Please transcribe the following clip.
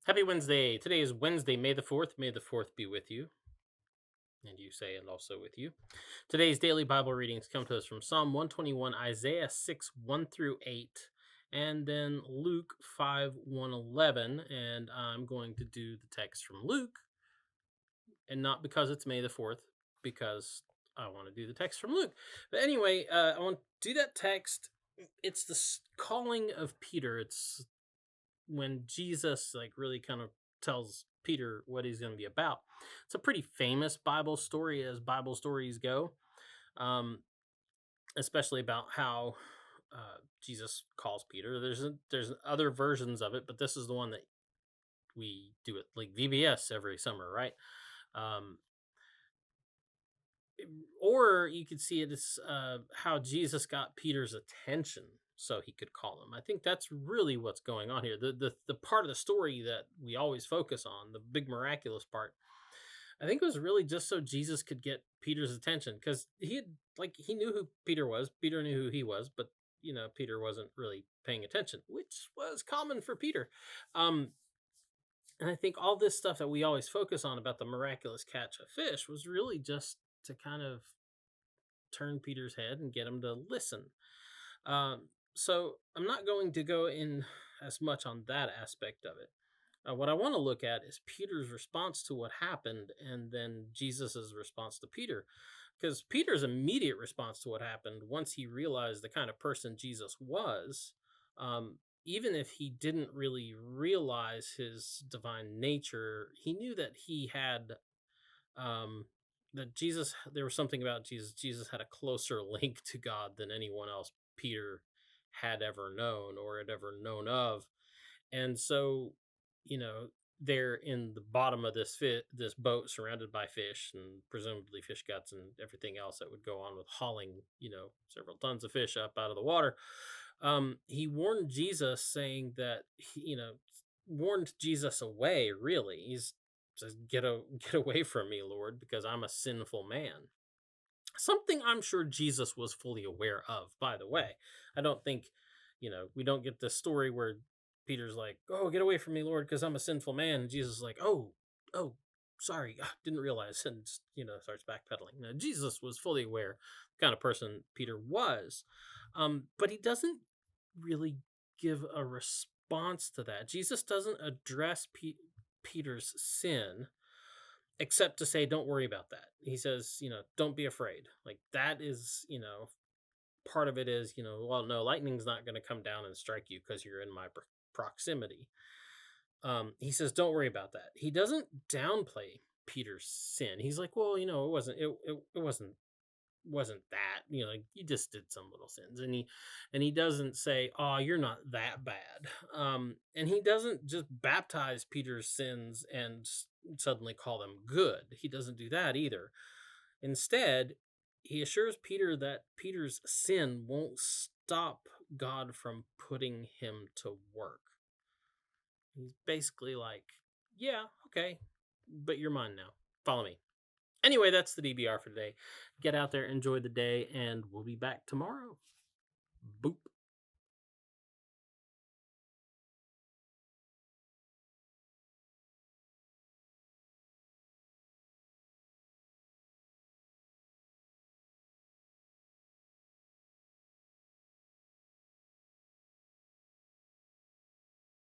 Happy Wednesday. Today is Wednesday, May the 4th. May the 4th be with you. And you say, and also with you. Today's daily Bible readings come to us from Psalm 121, Isaiah 6, 1 through 8, and then Luke 5, 1, 11. And I'm going to do the text from Luke, and not because it's May the 4th, because I want to do the text from Luke. But anyway, I want to do that text. It's the calling of Peter. It's when Jesus really kind of tells Peter what he's going to be about. It's a pretty famous Bible story as Bible stories go, um, especially about how Jesus calls Peter. There's other versions of it, but this is the one that we do it like VBS every summer, right? Um, or you could see it as how Jesus got Peter's attention so he could call him. I think that's really what's going on here. The part of the story that we always focus on, the big miraculous part, I think it was really just so Jesus could get Peter's attention, because he knew who Peter was. Peter knew who he was, but Peter wasn't really paying attention, which was common for Peter. And I think all this stuff that we always focus on about the miraculous catch of fish was really just to kind of turn Peter's head and get him to listen. So I'm not going to go in as much on that aspect of it. What I want to look at is Peter's response to what happened, and then Jesus's response to Peter. Because Peter's immediate response to what happened, once he realized the kind of person Jesus was, even if he didn't really realize his divine nature, he knew that he had there was something about Jesus. Jesus had a closer link to God than anyone else Peter had ever known or had ever known of. And so, they're in the bottom of this boat surrounded by fish and presumably fish guts and everything else that would go on with hauling, several tons of fish up out of the water. He warned Jesus, saying that warned Jesus away, really. He's says, get away from me, Lord, because I'm a sinful man. Something I'm sure Jesus was fully aware of, by the way. I don't think, we don't get this story where Peter's like, oh, get away from me, Lord, because I'm a sinful man. And Jesus is like, oh, sorry, didn't realize, and starts backpedaling. Now, Jesus was fully aware the kind of person Peter was, but he doesn't really give a response to that. Jesus doesn't address Peter's sin, except to say, don't worry about that. He says, don't be afraid. Like, that is, part of it is, well, no, lightning's not going to come down and strike you because you're in my proximity. He says, don't worry about that. He doesn't downplay Peter's sin. He's like, well, it wasn't that, you just did some little sins. And he doesn't say, oh, you're not that bad. And he doesn't just baptize Peter's sins and suddenly call them good. He doesn't do that either. Instead, he assures Peter that Peter's sin won't stop God from putting him to work. He's basically like, yeah, okay, but you're mine now. Follow me. Anyway, that's the DBR for today. Get out there, enjoy the day, and we'll be back tomorrow. Boop.